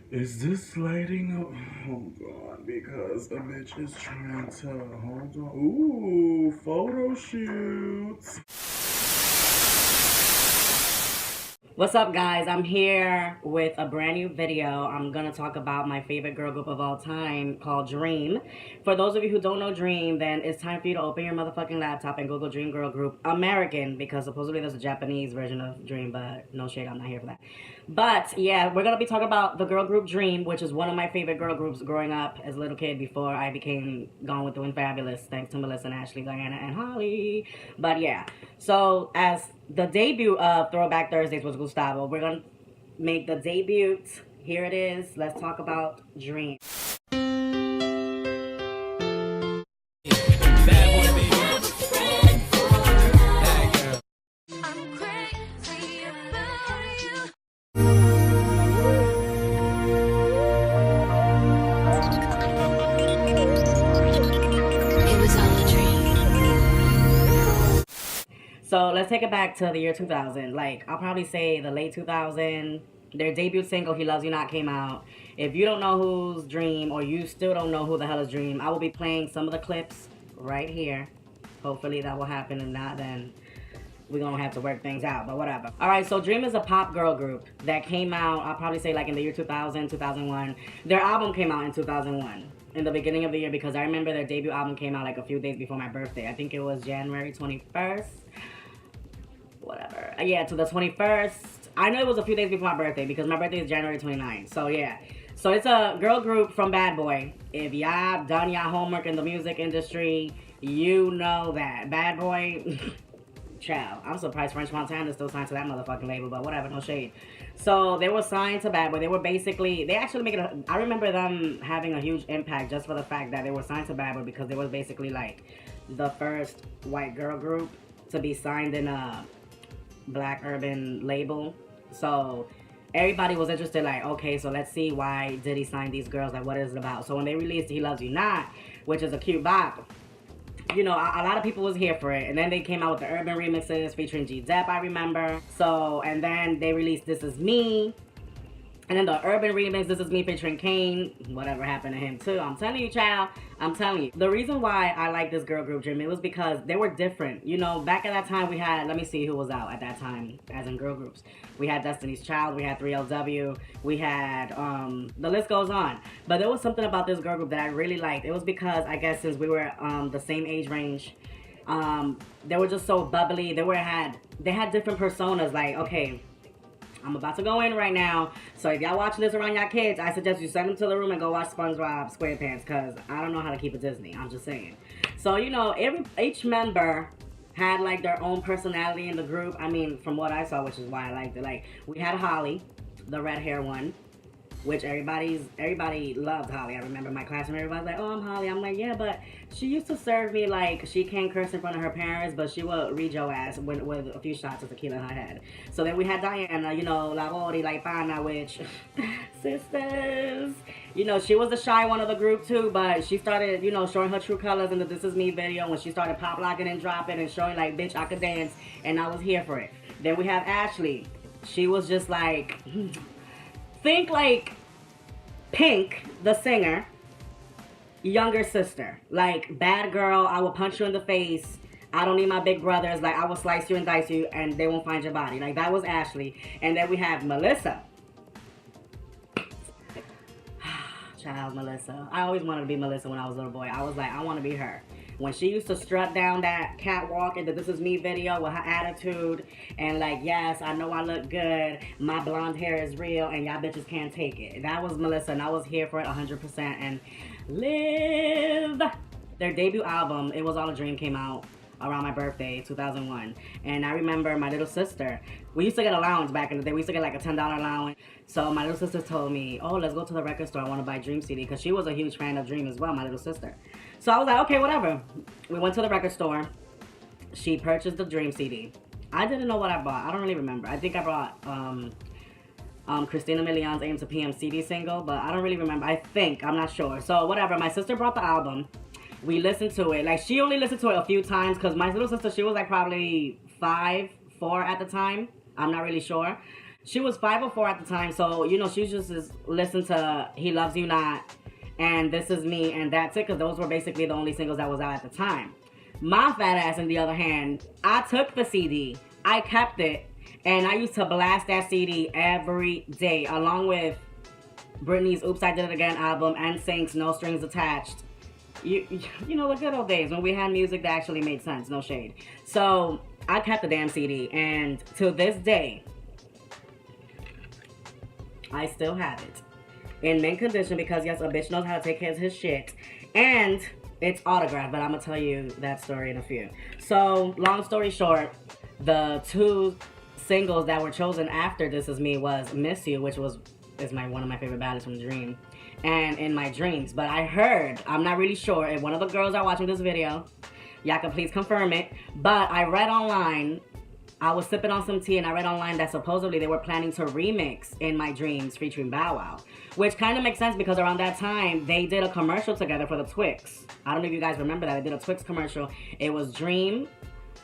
Is this lighting up? Hold on, because a bitch is trying to hold on. Ooh, photo shoots. What's up, guys? I'm here with a brand new video. I'm gonna talk about my favorite girl group of all time called Dream. For those of you who don't know Dream, then it's time for you to open your motherfucking laptop and Google Dream Girl Group American, because supposedly there's a Japanese version of Dream, but no shade, I'm not here for that. But yeah, we're gonna be talking about the girl group Dream, which is one of my favorite girl groups growing up as a little kid before I became Gone with the Wind Fabulous, thanks to Melissa and Ashley, Diana, and Holly. But yeah, so as the debut of Throwback Thursdays was Gxtavo, we're gonna make the debut. Here it is. Let's talk about Dream. So let's take it back to the year 2000. Like, I'll probably say the late 2000. Their debut single, He Loves You Not, came out. If you don't know who's Dream, or you still don't know who the hell is Dream, I will be playing some of the clips right here. Hopefully that will happen, and not then we're gonna have to work things out, but whatever. Alright, so Dream is a pop girl group that came out, I'll probably say like in the year 2000, 2001. Their album came out in 2001. In the beginning of the year, because I remember their debut album came out like a few days before my birthday. I think it was January 21st. Whatever. Yeah, to the 21st. I know it was a few days before my birthday because my birthday is January 29th. So yeah. So it's a girl group from Bad Boy. If y'all done y'all homework in the music industry, you know that. Bad Boy, child. I'm surprised French Montana is still signed to that motherfucking label, but whatever, no shade. So they were signed to Bad Boy. They were basically, they actually make it, I remember them having a huge impact just for the fact that they were signed to Bad Boy, because they was basically like the first white girl group to be signed in a black urban label. So everybody was interested, like, okay, so let's see, why did he sign these girls, like, what is it about? So when they released He Loves You Not, which is a cute bop, you know, a lot of people was here for it. And then they came out with the urban remixes featuring Gxxtavo, I remember. So, and then they released This Is Me. And then the urban remix, This Is Me featuring Kane. Whatever happened to him too. I'm telling you, child. I'm telling you. The reason why I like this girl group, Jimmy, was because they were different. You know, back at that time we had, let me see who was out at that time as in girl groups. We had Destiny's Child, we had 3LW, we had, the list goes on. But there was something about this girl group that I really liked. It was because, I guess, since we were the same age range, they were just so bubbly. They had different personas, like, okay, I'm about to go in right now, so if y'all watching this around y'all kids, I suggest you send them to the room and go watch SpongeBob SquarePants, because I don't know how to keep it Disney. I'm just saying. So, you know, each member had like their own personality in the group. I mean, from what I saw, which is why I liked it. Like, we had Holly, the red hair one, which everybody loved Holly. I remember my classmate, everybody was like, oh, I'm Holly. I'm like, yeah, but she used to serve me like she can't curse in front of her parents, but she would read your ass with a few shots of tequila in her head. So then we had Diana, you know, La Bori, La Pana, which, sisters, you know, she was the shy one of the group too, but she started, you know, showing her true colors in the This Is Me video when she started pop locking and dropping and showing like, bitch, I could dance, and I was here for it. Then we have Ashley. She was just like, think like Pink, the singer, younger sister. Like, bad girl, I will punch you in the face. I don't need my big brothers. Like, I will slice you and dice you and they won't find your body. Like, that was Ashley. And then we have Melissa. Child, Melissa. I always wanted to be Melissa when I was a little boy. I was like, I want to be her. When she used to strut down that catwalk in the This Is Me video with her attitude and like, yes, I know I look good, my blonde hair is real, and y'all bitches can't take it. That was Melissa, and I was here for it 100%. And live! Their debut album, It Was All a Dream, came out around my birthday, 2001. And I remember my little sister, we used to get allowance back in the day. We used to get like a $10 allowance. So my little sister told me, oh, let's go to the record store. I want to buy Dream CD, because she was a huge fan of Dream as well, my little sister. So I was like, okay, whatever. We went to the record store. She purchased the Dream CD. I didn't know what I bought. I don't really remember. I think I bought Christina Milian's AM to PM CD single, but I don't really remember. I'm not sure. So whatever, my sister brought the album. We listened to it. Like, she only listened to it a few times, because my little sister, she was like probably 4 at the time. I'm not really sure. she was 504 at the time, so you know she just listened to He Loves You Not and This Is Me, and that's it, because those were basically the only singles that was out at the time. My fat ass, on the other hand, I took the CD, I kept it, and I used to blast that CD every day, along with Britney's Oops, I Did It Again album, NSYNC's No Strings Attached. You know, the good old days when we had music that actually made sense, no shade. So I kept the damn CD, and to this day, I still have it in mint condition, because yes, a bitch knows how to take care of his shit, and it's autographed, but I'm gonna tell you that story in a few. So long story short, the two singles that were chosen after This Is Me was Miss You, which is one of my favorite ballads from Dream, and In My Dreams. But I heard, I'm not really sure if one of the girls are watching this video, y'all can please confirm it, but I read online, I was sipping on some tea, and I read online that supposedly they were planning to remix In My Dreams featuring Bow Wow, which kind of makes sense because around that time they did a commercial together for the Twix. I don't know if you guys remember that. They did a Twix commercial. It was Dream,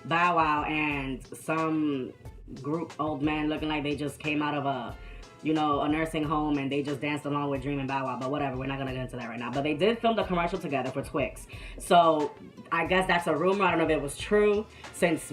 Bow Wow, and some group old men looking like they just came out of a nursing home, and they just danced along with Dream and Bow Wow, but whatever, we're not gonna get into that right now. But they did film the commercial together for Twix. So I guess that's a rumor. I don't know if it was true, since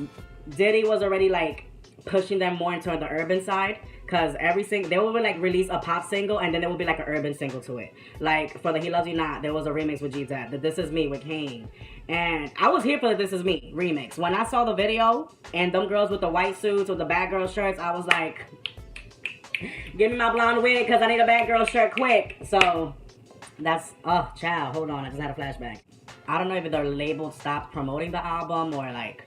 Diddy was already like pushing them more into the urban side, because they would like release a pop single and then there would be like an urban single to it. Like for the He Loves You Not, there was a remix with Gxxtavo, the This Is Me with Kane, and I was here for the This Is Me remix. When I saw the video and them girls with the white suits with the bad girl shirts, I was like, give me my blonde wig, because I need a bad girl shirt quick. So that's, oh child, hold on, I just had a flashback. I don't know if the label stopped promoting the album or like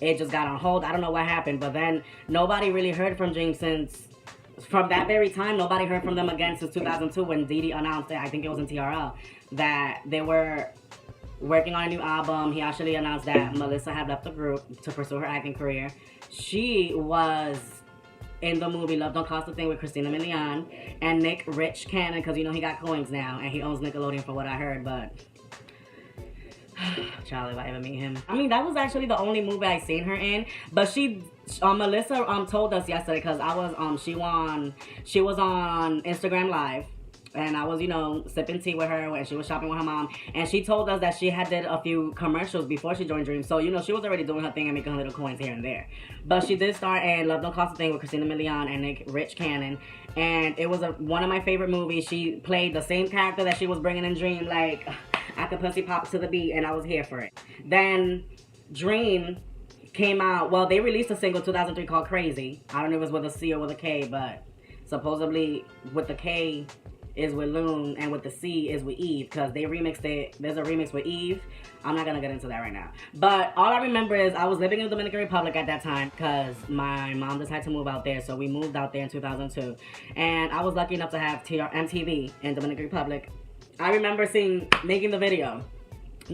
it just got on hold. I don't know what happened, but then nobody really heard from Dream from that very time. Nobody heard from them again since 2002 when Didi announced it, I think it was in TRL, that they were working on a new album. He actually announced that Melissa had left the group to pursue her acting career. She was in the movie Love Don't Cost a Thing with Christina Milian and Nick Rich Cannon, because you know he got coins now and he owns Nickelodeon for what I heard, but Charlie, if I ever meet him. I mean, that was actually the only movie I seen her in. But Melissa told us yesterday, because I was she was on Instagram Live, and I was, you know, sipping tea with her when she was shopping with her mom, and she told us that she had did a few commercials before she joined Dream. So, you know, she was already doing her thing and making her little coins here and there. But she did start in Love Don't Cost a Thing with Christina Milian and Nick Rich Cannon, and it was one of my favorite movies. She played the same character that she was bringing in Dream, like I could pussy pop to the beat, and I was here for it. Then Dream came out, well, they released a single in 2003 called Crazy. I don't know if it was with a C or with a K, but supposedly with the K is with Loon and with the C is with Eve, because they remixed it. There's a remix with Eve. I'm not gonna get into that right now. But all I remember is I was living in the Dominican Republic at that time, because my mom just had to move out there, so we moved out there in 2002. And I was lucky enough to have MTV in Dominican Republic. I remember making the video,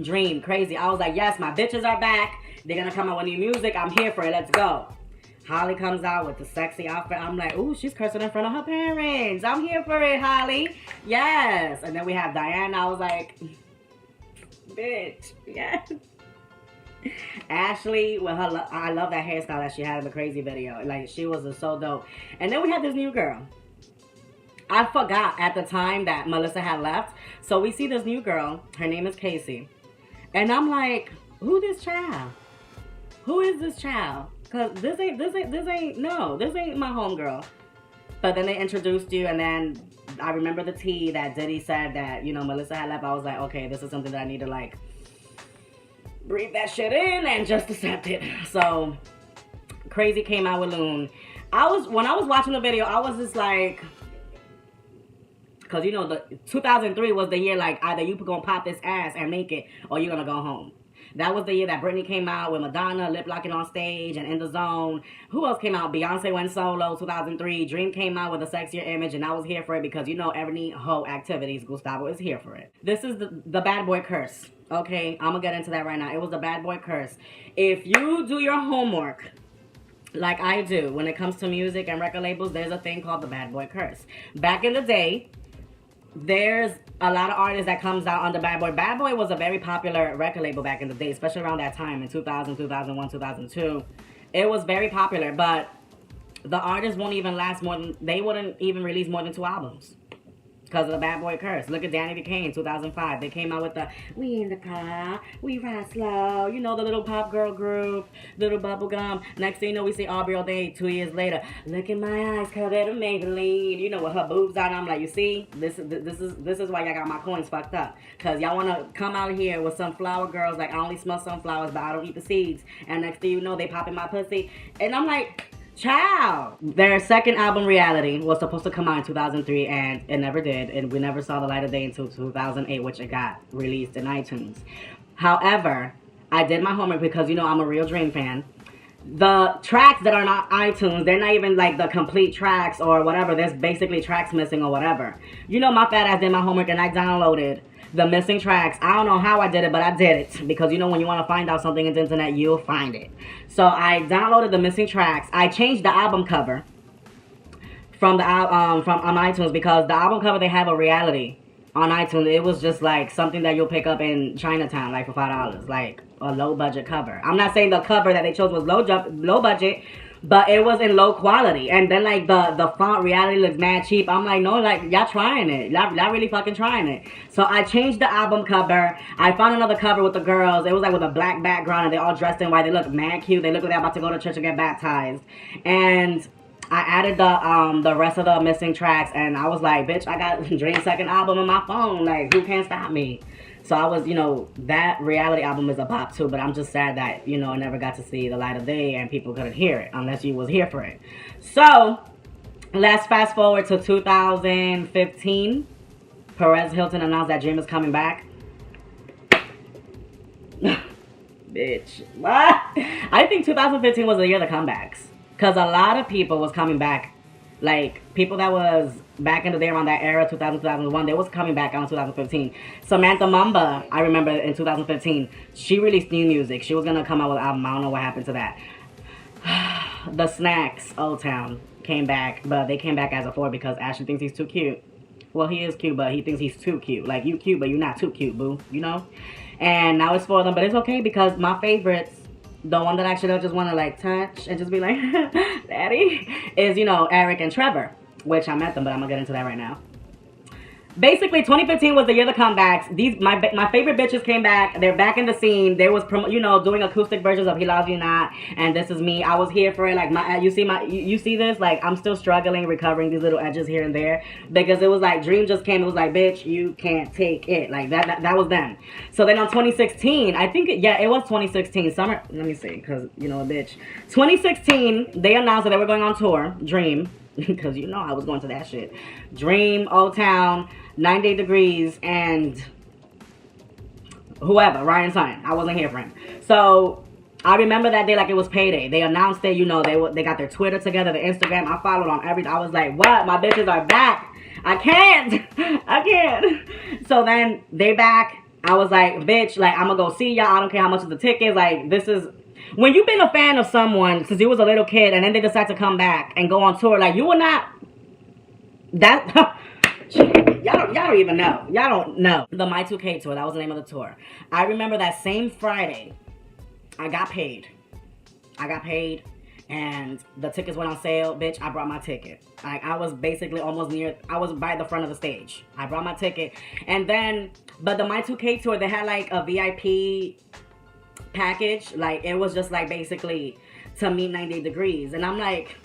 Dream, Crazy. I was like, yes, my bitches are back. They're gonna come out with new music. I'm here for it. Let's go. Holly comes out with the sexy outfit. I'm like, ooh, she's cursing in front of her parents. I'm here for it, Holly. Yes. And then we have Diana. I was like, bitch, yes. Ashley, with her, I love that hairstyle that she had in the Crazy video. Like, she was so dope. And then we had this new girl. I forgot at the time that Melissa had left. So we see this new girl. Her name is Casey. And I'm like, who this child? Who is this child? Cause this ain't my homegirl. But then they introduced you, and then I remember the tea that Diddy said that, you know, Melissa had left. I was like, okay, this is something that I need to like breathe that shit in and just accept it. So Crazy came out with Loon. When I was watching the video, I was just like, because you know, the 2003 was the year like either you gonna pop this ass and make it, or you're gonna go home. That was the year that Britney came out with Madonna lip locking on stage and In the Zone. Who else came out? Beyonce went solo, 2003. Dream came out with a sexier image, and I was here for it because, you know, every hoe activities, Gxxtavo is here for it. This is the bad boy curse. Okay, I'm gonna get into that right now. It was the bad boy curse. If you do your homework, like I do, when it comes to music and record labels, there's a thing called the bad boy curse. Back in the day, there's a lot of artists that comes out under Bad Boy. Bad Boy was a very popular record label back in the day, especially around that time in 2000, 2001, 2002. It was very popular, but the artists won't even last more than, they wouldn't even release more than 2 albums. Because of the Bad Boy Curse. Look at Danny Duquesne, 2005. They came out with the We in the Car, We Ride Slow, you know, the little pop girl group, little bubblegum. Next thing you know, we see Aubrey O'Day 2 years later. Look in my eyes, curved and Maybelline. You know, with her boobs out. I'm like, you see, this is why y'all got my coins fucked up. Because y'all want to come out here with some flower girls, like, I only smell sunflowers, but I don't eat the seeds. And next thing you know, they pop in my pussy. And I'm like, child. Their second album, Reality, was supposed to come out in 2003, and it never did. And we never saw the light of day until 2008, which it got released in iTunes. However, I did my homework because, you know, I'm a real Dream fan. The tracks that are not iTunes, they're not even like the complete tracks or whatever. There's basically tracks missing or whatever. You know, my fat ass did my homework and I downloaded the missing tracks. I don't know how I did it, but I did it. Because, you know, when you want to find out something on the internet, you'll find it. So I downloaded the missing tracks. I changed the album cover from the from on iTunes, because the album cover, they have a Reality on iTunes. It was just like something that you'll pick up in Chinatown, like for $5, like a low budget cover. I'm not saying the cover that they chose was low budget, but it was in low quality. And then like the font Reality looks mad cheap. I'm like, no, like y'all trying it. Y'all really fucking trying it. So I changed the album cover. I found another cover with the girls. It was like with a black background and they all dressed in white. They look mad cute. They look like they're about to go to church and get baptized. And I added the rest of the missing tracks, and I was like, bitch, I got Dream's second album on my phone. Like, who can stop me? So I was, you know, that Reality album is a bop too, but I'm just sad that, you know, I never got to see the light of day and people couldn't hear it unless you was here for it. So let's fast forward to 2015. Perez Hilton announced that Dream is coming back. Bitch, what? I think 2015 was the year of the comebacks. Because a lot of people was coming back. Like, people that was back in the day around that era, 2000, 2001, they was coming back out in 2015. Samantha Mumba, I remember in 2015, she released new music. She was going to come out with an album. I don't know what happened to that. The Snacks, Old Town, came back. But they came back as a 4 because Ashley thinks he's too cute. Well, he is cute, but he thinks he's too cute. Like, you cute, but you're not too cute, boo. You know? And now it's 4 of them. But it's okay because my favorites, the one that actually I just want to like touch and just be like, daddy, is, you know, Eric and Trevor, which I met them, but I'm gonna get into that right now. Basically, 2015 was the year of the comebacks. These my favorite bitches came back. They're back in the scene. They was you know, doing acoustic versions of He Loves You Not and This Is Me. I was here for it. Like you see this, like I'm still struggling, recovering these little edges here and there because it was like Dream just came. It was like, bitch, you can't take it. Like that was them. So then on 2016, I think it was 2016 summer. Let me see, because you know, bitch. 2016, they announced that they were going on tour. Dream. Because you know I was going to that shit. Dream, Old Town, 90 Degrees, and whoever, Ryan Simon. I wasn't here for him. So I remember that day like it was payday. They announced it, you know, they got their Twitter together, the Instagram. I followed on everything. I was like, what? My bitches are back. I can't. I can't. So then they back. I was like, bitch, like I'm gonna go see y'all. I don't care how much of the ticket. Like this is... When you've been a fan of someone since you was a little kid and then they decide to come back and go on tour, like you will not... That... y'all don't even know. Y'all don't know. The My 2K tour, that was the name of the tour. I remember that same Friday, I got paid. And the tickets went on sale. Bitch, I brought my ticket. Like, I was basically almost near... I was by the front of the stage. I brought my ticket. And then... But the My 2K tour, they had like a VIP... package. Like it was just like basically to meet 90 Degrees, and I'm like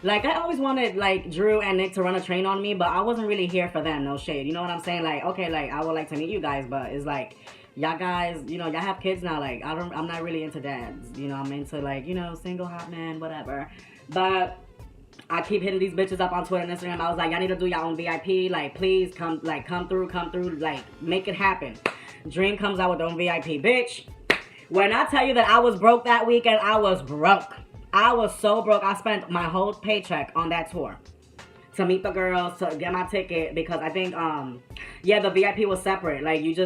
I always wanted like Drew and Nick to run a train on me, but I wasn't really here for them. No shade, you know what I'm saying? Like, okay, like I would like to meet you guys, but it's like y'all guys, you know, y'all have kids now. Like I'm not really into dads, you know. I'm into like, you know, single hot man, whatever. But I keep hitting these bitches up on Twitter and Instagram. I was like, y'all need to do your own VIP. Like, please come through, like make it happen. Dream comes out with their own VIP, bitch. When I tell you that I was broke that weekend, I was broke. I was so broke. I spent my whole paycheck on that tour to meet the girls, to get my ticket, because I think, yeah, the VIP was separate. Like, you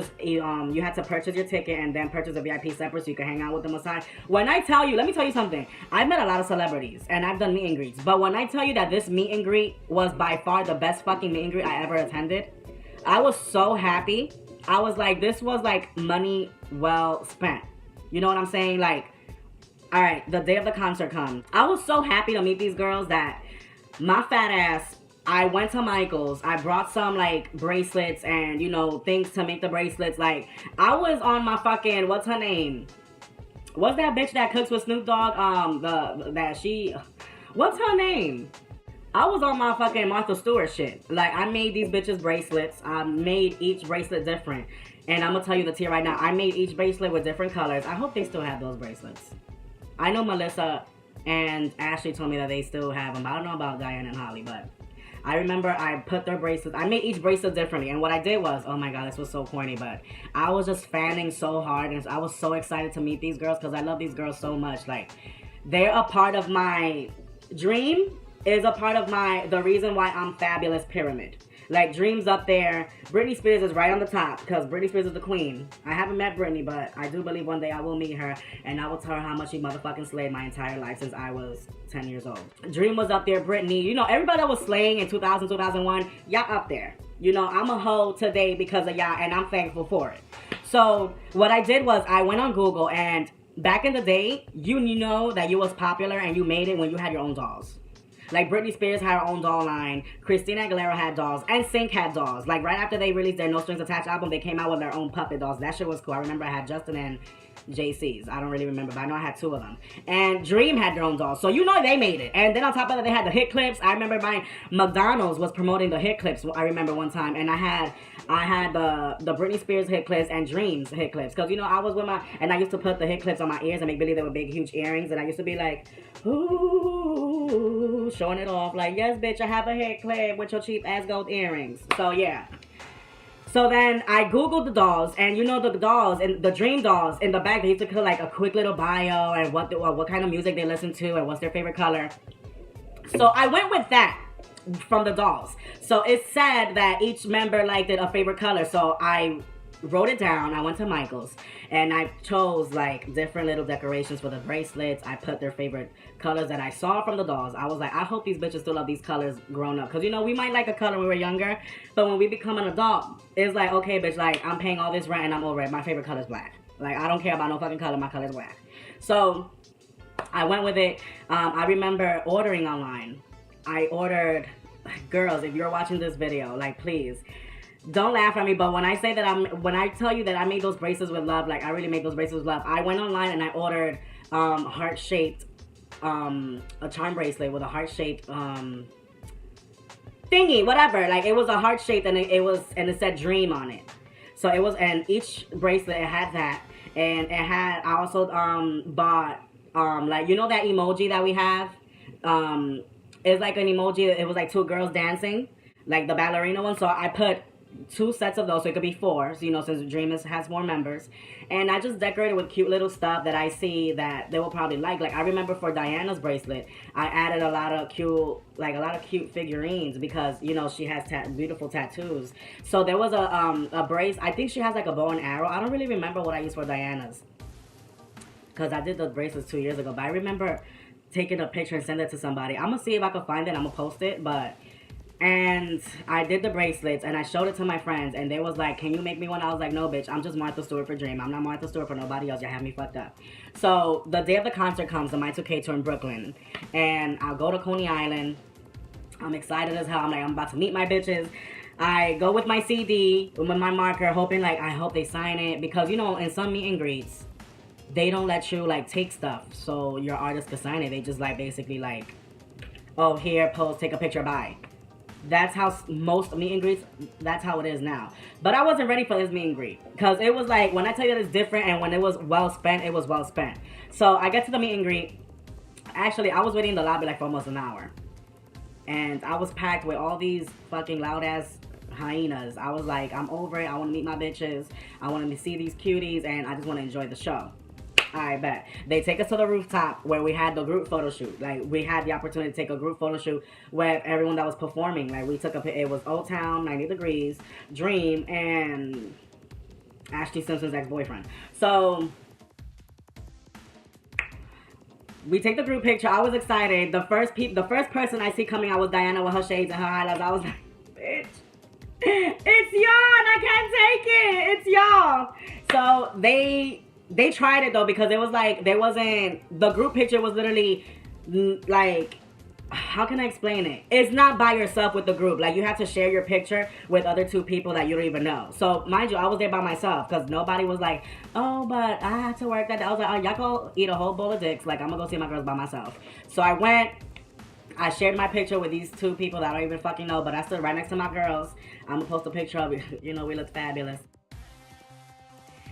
had to purchase your ticket and then purchase a VIP separate so you could hang out with them aside. When I tell you, let me tell you something. I've met a lot of celebrities and I've done meet and greets. But when I tell you that this meet and greet was by far the best fucking meet and greet I ever attended, I was so happy. I was like, this was like money well spent. You know what I'm saying? Like, All right, the day of the concert comes. I was so happy to meet these girls that my fat ass, I went to Michael's. I brought some like bracelets and, you know, things to make the bracelets. Like, I was on my fucking, what's her name? What's that bitch that cooks with Snoop Dogg? What's her name? I was on my fucking Martha Stewart shit. Like, I made these bitches bracelets. I made each bracelet different. And I'm gonna tell you the tea right now. I made each bracelet with different colors. I hope they still have those bracelets. I know Melissa and Ashley told me that they still have them. I don't know about Diane and Holly, but I remember I put their bracelets. I made each bracelet differently. And what I did was, oh my God, this was so corny, but I was just fanning so hard. And I was so excited to meet these girls because I love these girls so much. Like, they're a part of my dream, is a part of the reason why I'm fabulous pyramid. Like, Dream's up there. Britney Spears is right on the top because Britney Spears is the queen. I haven't met Britney, but I do believe one day I will meet her and I will tell her how much she motherfucking slayed my entire life since I was 10 years old. Dream was up there, Britney. You know, everybody that was slaying in 2000, 2001, y'all up there. You know, I'm a hoe today because of y'all and I'm thankful for it. So, what I did was I went on Google and back in the day, you know that you was popular and you made it when you had your own dolls. Like, Britney Spears had her own doll line. Christina Aguilera had dolls. And Sync had dolls. Like, right after they released their No Strings Attached album, they came out with their own puppet dolls. That shit was cool. I remember I had Justin and JC's. I don't really remember, but I know I had two of them. And Dream had their own dolls. So, you know they made it. And then on top of that, they had the hit clips. I remember buying McDonald's was promoting the hit clips. I remember one time. And I had the Britney Spears hit clips and Dream's hit clips. Because, you know, I was with and I used to put the hit clips on my ears and make believe they were big, huge earrings. And I used to be like, ooh, showing it off. Like, yes, bitch, I have a hit clip with your cheap ass gold earrings. So, yeah. So then I Googled the dolls, and you know the dolls, and the Dream dolls, in the back, they used to put like a quick little bio and what kind of music they listen to and what's their favorite color. So I went with that from the dolls. So it said that each member liked a favorite color. So I wrote it down. I went to Michael's and I chose like different little decorations for the bracelets. I put their favorite colors that I saw from the dolls. I was like, I hope these bitches still love these colors grown up. Because, you know, we might like a color when we were younger, but when we become an adult, it's like, okay, bitch, like, I'm paying all this rent and I'm over it. My favorite color is black. Like, I don't care about no fucking color. My color is black. So I went with it. I remember ordering online. I ordered, girls, if you're watching this video, like, please, don't laugh at me, but when I say that when I tell you that I made those bracelets with love, like, I really made those bracelets with love. I went online and I ordered heart-shaped, a charm bracelet with a heart-shaped thingy, whatever. Like, it was a heart-shaped and it said Dream on it. So it was, and each bracelet, it had that. And it had, I also bought, like, you know that emoji that we have? It's like an emoji, it was like two girls dancing, like the ballerina one. So I put 2 sets of those, so it could be 4, so, you know, since Dream has more members. And I just decorated with cute little stuff that I see that they will probably like. Like, I remember for Diana's bracelet, I added a lot of cute figurines because, you know, she has beautiful tattoos. So there was a brace. I think she has like a bow and arrow. I don't really remember what I used for Diana's because I did the bracelets 2 years ago, but I remember taking a picture and send it to somebody. I'm gonna see if I can find it. I'm gonna post it, and I did the bracelets, and I showed it to my friends, and they was like, can you make me one? I was like, no, bitch, I'm just Martha Stewart for Dream. I'm not Martha Stewart for nobody else. You have me fucked up. So the day of the concert comes, the My 2K tour in Brooklyn, and I'll go to Coney Island. I'm excited as hell. I'm like, I'm about to meet my bitches. I go with my CD, with my marker, hoping, like, I hope they sign it, because, you know, in some meet and greets, they don't let you, like, take stuff so your artist can sign it. They just, like, basically, like, oh, here, pose, take a picture, bye. That's how most meet and greets, that's how it is now. But I wasn't ready for this meet and greet. Because it was like, when I tell you that it's different and when it was well spent, it was well spent. So I get to the meet and greet. Actually, I was waiting in the lobby like for almost an hour. And I was packed with all these fucking loud ass hyenas. I was like, I'm over it. I want to meet my bitches. I want to see these cuties and I just want to enjoy the show. I bet. They take us to the rooftop where we had the group photo shoot. Like, we had the opportunity to take a group photo shoot with everyone that was performing. Like, we took it was Old Town, 90 Degrees, Dream, and Ashley Simpson's ex-boyfriend. So we take the group picture. I was excited. The first person I see coming out was Diana with her shades and her highlights. I was like, bitch, it's y'all and I can't take it. It's y'all. So they They tried it though, because it was like, there wasn't, the group picture was literally like, how can I explain it? It's not by yourself with the group. Like, you have to share your picture with other two people that you don't even know. So, mind you, I was there by myself because nobody was like, oh, but I had to work that day. I was like, oh, y'all go eat a whole bowl of dicks. Like, I'm going to go see my girls by myself. So, I went. I shared my picture with these two people that I don't even fucking know, but I stood right next to my girls. I'm going to post a picture of it. You know, we look fabulous.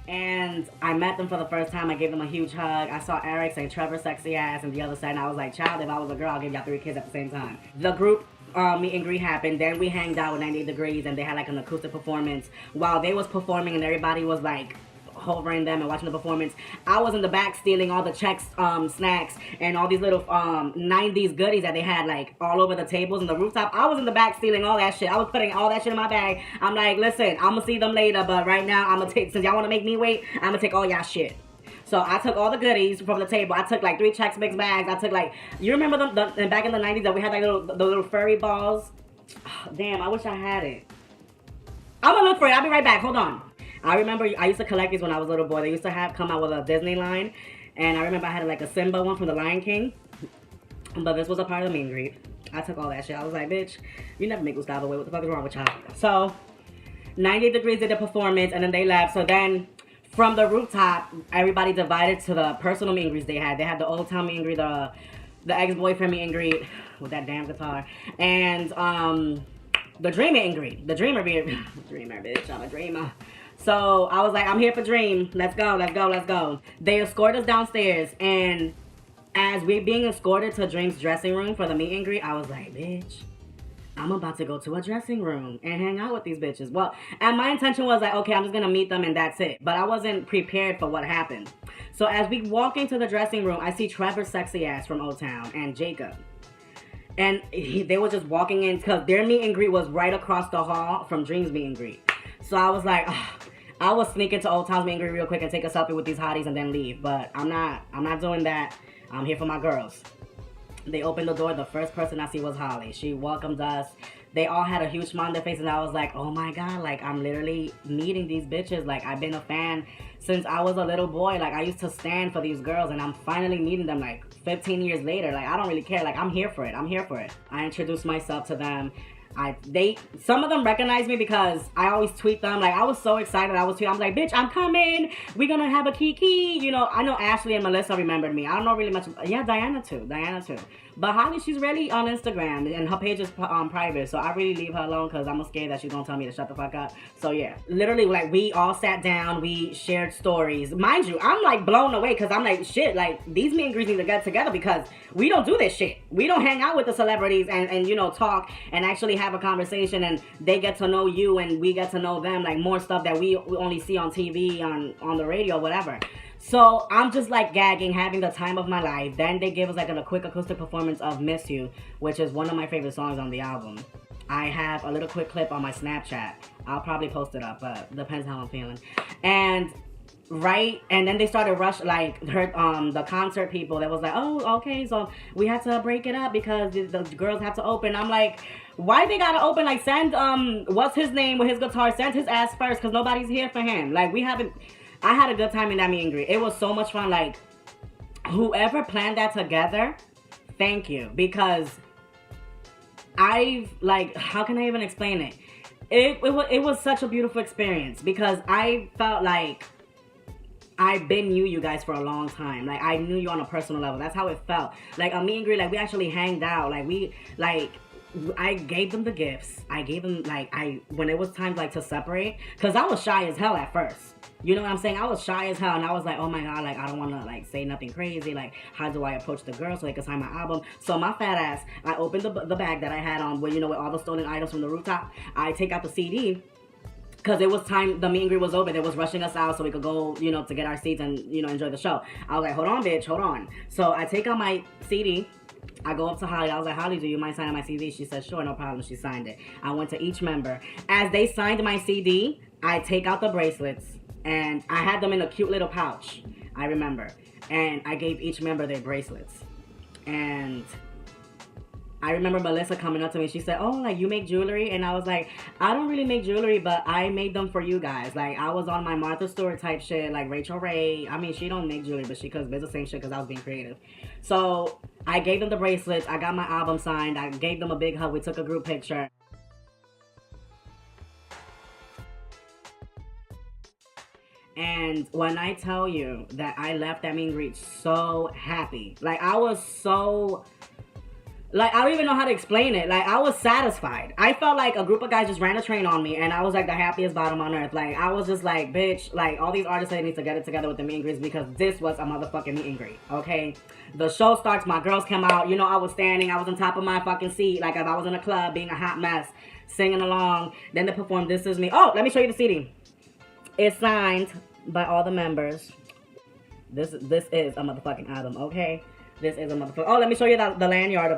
And I met them for the first time. I gave them a huge hug. I saw Eric say Trevor sexy ass and the other side, and I was like, child, if I was a girl, I'll give y'all 3 kids at the same time. The group meet and greet happened. Then we hanged out with 98 Degrees, and they had like an acoustic performance. While they was performing and everybody was like hovering them and watching the performance, I was in the back stealing all the checks, snacks, and all these little 90s goodies that they had like all over the tables and the rooftop. I was in the back stealing all that shit. I was putting all that shit in my bag. I'm like, listen, I'm gonna see them later, but right now I'm gonna take, since y'all wanna make me wait, I'm gonna take all y'all shit. So I took all the goodies from the table. I took like 3 Chex Mix bags. I took like, you remember them back in the 90s that we had like the little furry balls? Oh, damn, I wish I had it. I'm gonna look for it. I'll be right back. Hold on. I remember I used to collect these when I was a little boy. They used to come out with a Disney line. And I remember I had like a Simba one from The Lion King. But this was a part of the meet and greet. I took all that shit. I was like, bitch, you never make Gxxtavo wait. What the fuck is wrong with y'all? So, 98 Degrees did the performance and then they left. So then, from the rooftop, everybody divided to the personal meet and greets they had. They had the Old Town meet and greet, the ex-boyfriend meet and greet with that damn guitar. And the Dream meet and greet. The Dreamer Dreamer, bitch. I'm a dreamer. So I was like, I'm here for Dream. Let's go, let's go, let's go. They escorted us downstairs, and as we being escorted to Dream's dressing room for the meet and greet, I was like, bitch, I'm about to go to a dressing room and hang out with these bitches. Well, and my intention was like, okay, I'm just gonna meet them and that's it. But I wasn't prepared for what happened. So as we walk into the dressing room, I see Trevor's sexy ass from Old Town and Jacob. And they were just walking in because their meet and greet was right across the hall from Dream's meet and greet. So I was like, oh, I was sneaking to Old Town's meet and greet real quick and take a selfie with these hotties and then leave. But I'm not doing that. I'm here for my girls. They opened the door. The first person I see was Holly. She welcomed us. They all had a huge smile on their face, and I was like, oh my God, like, I'm literally meeting these bitches. Like, I've been a fan since I was a little boy. Like, I used to stand for these girls, and I'm finally meeting them, like, 15 years later. Like, I don't really care. Like, I'm here for it. I'm here for it. I introduced myself to them. Some of them recognize me because I always tweet them. Like, I was so excited. I was like, bitch, I'm coming. We're gonna have a kiki. You know, I know Ashley and Melissa remembered me. I don't know really much. Yeah, Diana too. But Holly, she's really on Instagram, and her page is private, so I really leave her alone because I'm scared that she's gonna tell me to shut the fuck up. So yeah, literally, like, we all sat down, we shared stories. Mind you, I'm like blown away because I'm like, shit, like, these meet and greets need to get together because we don't do this shit. We don't hang out with the celebrities and you know, talk and actually have a conversation, and they get to know you and we get to know them, like more stuff that we only see on TV, on the radio, whatever. So I'm just like gagging, having the time of my life. Then they gave us like a quick acoustic performance of Miss You, which is one of my favorite songs on the album. I have a little quick clip on my Snapchat. I'll probably post it up, but depends how I'm feeling. And then they started the concert people that was like, oh, okay, so we have to break it up because the girls have to open. I'm like, why they gotta open? Like, send what's his name with his guitar, send his ass first because nobody's here for him. Like, I had a good time in that meet and greet. It was so much fun. Like, whoever planned that together, thank you. Because how can I even explain it? It was such a beautiful experience because I felt like I've been knew you guys for a long time. Like, I knew you on a personal level. That's how it felt. Like, a meet and greet, like, we actually hanged out. Like, I gave them the gifts. I gave them, like, when it was time, like, to separate. Because I was shy as hell at first. You know what I'm saying? I was shy as hell, and I was like, oh my God, like, I don't want to, like, say nothing crazy. Like, how do I approach the girl so they can sign my album? So my fat ass, I opened the bag that I had on, with all the stolen items from the rooftop. I take out the CD, because it was time, the meet and greet was over. They was rushing us out so we could go, to get our seats and, enjoy the show. I was like, hold on, bitch, hold on. So I take out my CD. I go up to Holly. I was like, Holly, do you mind signing my CD? She said, sure, no problem. She signed it. I went to each member. As they signed my CD, I take out the bracelets. And I had them in a cute little pouch, I remember. And I gave each member their bracelets. And I remember Melissa coming up to me. She said, "Oh, like you make jewelry?" And I was like, "I don't really make jewelry, but I made them for you guys." Like I was on my Martha Stewart type shit, like Rachel Ray. I mean, she don't make jewelry, but she does the same shit because I was being creative. So I gave them the bracelets. I got my album signed. I gave them a big hug. We took a group picture. And when I tell you that I left that meet and greet so happy, like I was so, like I don't even know how to explain it. Like I was satisfied. I felt like a group of guys just ran a train on me, and I was like the happiest bottom on earth. Like I was just like, bitch, like all these artists need to get it together with the meet and greets because this was a motherfucking meet and greet. Okay, the show starts. My girls come out. You know, I was standing. I was on top of my fucking seat, like if I was in a club, being a hot mess, singing along. Then they performed "This Is Me." Oh, let me show you the CD. It's signed by all the members. This is a motherfucking album, okay? This is a motherfucker. Oh, let me show you the lanyard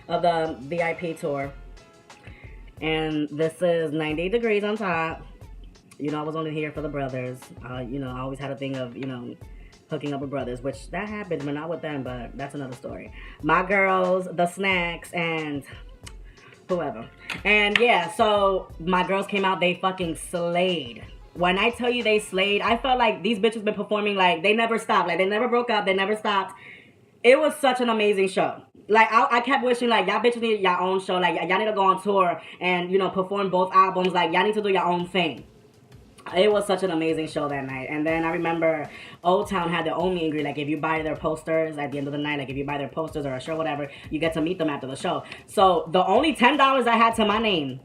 of the VIP tour. And this is 90 degrees on top. You know, I was only here for the brothers. You know, I always had a thing of, you know, hooking up with brothers, which that happens, but not with them, but that's another story. My girls, the snacks, and whoever. And yeah, so my girls came out, they fucking slayed. When I tell you they slayed, I felt like these bitches been performing like they never stopped. Like they never broke up. They never stopped. It was such an amazing show. Like I kept wishing like y'all bitches need your own show. Like y'all need to go on tour and, you know, perform both albums. Like y'all need to do your own thing. It was such an amazing show that night. And then I remember Old Town had their own meet and greet. Like if you buy their posters at the end of the night, like if you buy their posters or a shirt, whatever, you get to meet them after the show. So the only $10 I had to my name,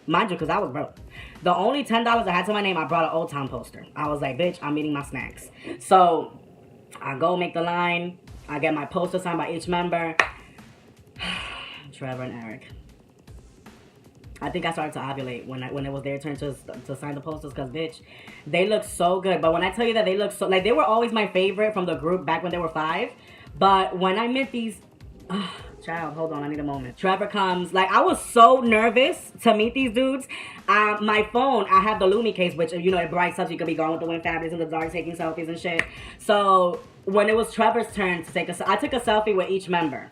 mind you, because I was broke. The only $10 I had to my name, I brought an Old Town poster. I was like, bitch, I'm eating my snacks. So I go make the line. I get my poster signed by each member. Trevor and Eric. I think I started to ovulate when it was their turn to sign the posters because, bitch, they look so good. But when I tell you that they look so, like, they were always my favorite from the group back when they were 5. But when I met these, child, hold on, I need a moment. Trevor comes, like, I was so nervous to meet these dudes. My phone, I have the Lumi case, which, you know, it brights up. You could be going with the wind fabulous in the dark, taking selfies and shit. So when it was Trevor's turn to take I took a selfie with each member.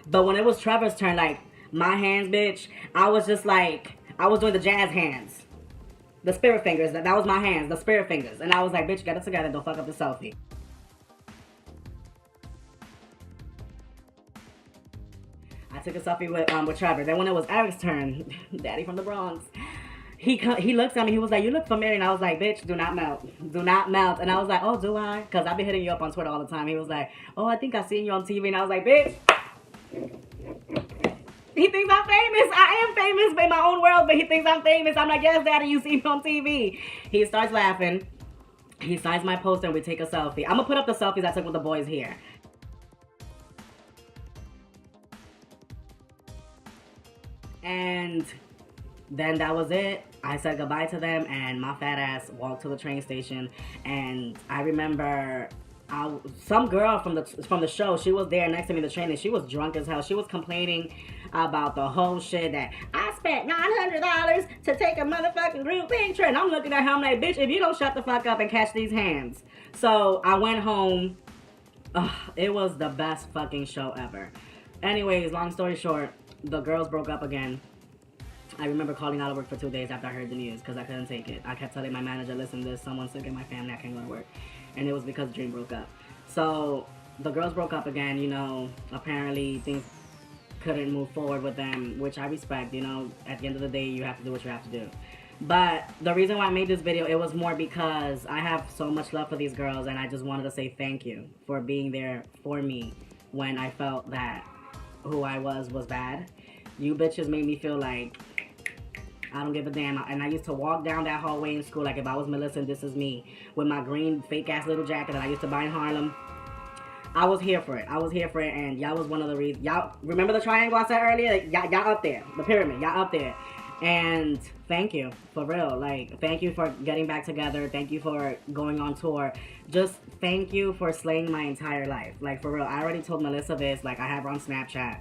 But when it was Trevor's turn, like, my hands, bitch, I was just like, I was doing the jazz hands. The spirit fingers, that was my hands, the spirit fingers. And I was like, bitch, get it together, don't fuck up the selfie. I took a selfie with Trevor. Then when it was Eric's turn, daddy from the Bronx, he looks at me, he was like, you look familiar. And I was like, bitch, do not melt. Do not melt. And I was like, oh, do I? Because I've been hitting you up on Twitter all the time. He was like, oh, I think I seen you on TV. And I was like, bitch. He thinks I'm famous. I am famous in my own world, but he thinks I'm famous. I'm like, yes, daddy, you see me on TV. He starts laughing. He signs my poster and we take a selfie. I'm going to put up the selfies I took with the boys here. And then that was it. I said goodbye to them and my fat ass walked to the train station. And I remember some girl from the show, she was there next to me in the train and she was drunk as hell. She was complaining about the whole shit that I spent $900 to take a motherfucking group picture. And I'm looking at her, I'm like, bitch, if you don't shut the fuck up and catch these hands. So I went home. It was the best fucking show ever. Anyways, long story short, the girls broke up again. I remember calling out of work for 2 days after I heard the news because I couldn't take it. I kept telling my manager, listen, there's someone sick in my family, I can't go to work. And it was because Dream broke up. So the girls broke up again, you know, apparently things couldn't move forward with them, which I respect, you know, at the end of the day, you have to do what you have to do. But the reason why I made this video, it was more because I have so much love for these girls and I just wanted to say thank you for being there for me when I felt that who I was bad. You bitches made me feel like I don't give a damn. And I used to walk down that hallway in school like if I was Melissa and This Is Me with my green fake ass little jacket that I used to buy in Harlem. I was here for it. I was here for it, and y'all was one of the reasons. Y'all remember the triangle I said earlier? Y'all up there. The pyramid. Y'all up there. And thank you, for real. Like, thank you for getting back together. Thank you for going on tour. Just thank you for slaying my entire life. Like, for real. I already told Melissa this. Like, I have her on Snapchat.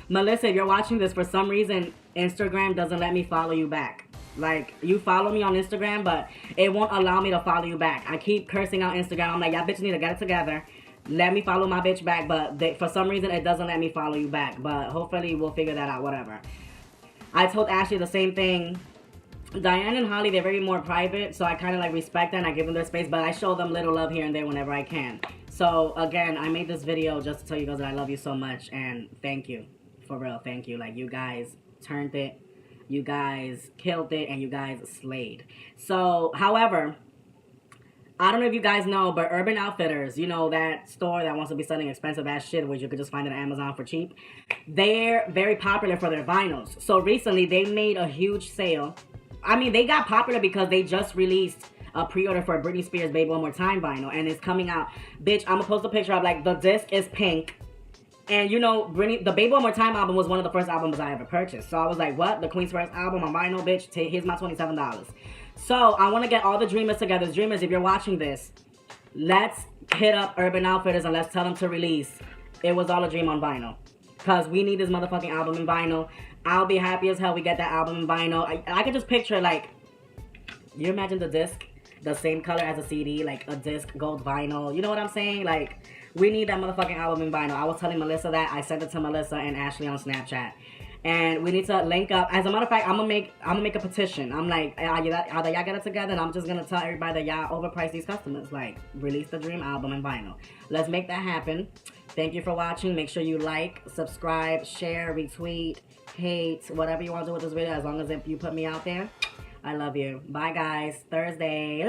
Melissa, if you're watching this, for some reason, Instagram doesn't let me follow you back. Like, you follow me on Instagram, but it won't allow me to follow you back. I keep cursing out Instagram. I'm like, y'all bitches need to get it together. let me follow my bitch back, but for some reason it doesn't let me follow you back. But hopefully we'll figure that out, whatever. I told Ashley the same thing. Diane and Holly, they're very more private, so I kind of like respect that and I give them their space, but I show them little love here and there whenever I can. So again, I made this video just to tell you guys that I love you so much, and thank you. For real, thank you. Like, you guys turned it, you guys killed it, and you guys slayed. So, however, I don't know if you guys know, but Urban Outfitters, you know, that store that wants to be selling expensive ass shit, which you could just find it on Amazon for cheap, they're very popular for their vinyls. So recently, they made a huge sale. I mean, they got popular because they just released a pre-order for Britney Spears' Baby One More Time vinyl, and it's coming out. Bitch, I'm gonna post a picture of, like, the disc is pink. And you know, the Baby One More Time album was one of the first albums I ever purchased. So I was like, what? The Queen's first album on vinyl, bitch? Here's my $27. So I want to get all the dreamers together. Dreamers, if you're watching this, let's hit up Urban Outfitters and let's tell them to release It Was All a Dream on vinyl. Because we need this motherfucking album in vinyl. I'll be happy as hell we get that album in vinyl. I can just picture, like, you imagine the disc, the same color as a CD, like a disc, gold vinyl. You know what I'm saying? Like, we need that motherfucking album in vinyl. I was telling Melissa that. I sent it to Melissa and Ashley on Snapchat. And we need to link up. As a matter of fact, I'm gonna make a petition. I'm like, either y'all get it together, and I'm just gonna tell everybody that y'all overprice these customers. Like, release the Dream album in vinyl. Let's make that happen. Thank you for watching. Make sure you like, subscribe, share, retweet, hate, whatever you want to do with this video. As long as if you put me out there, I love you. Bye, guys. Thursday.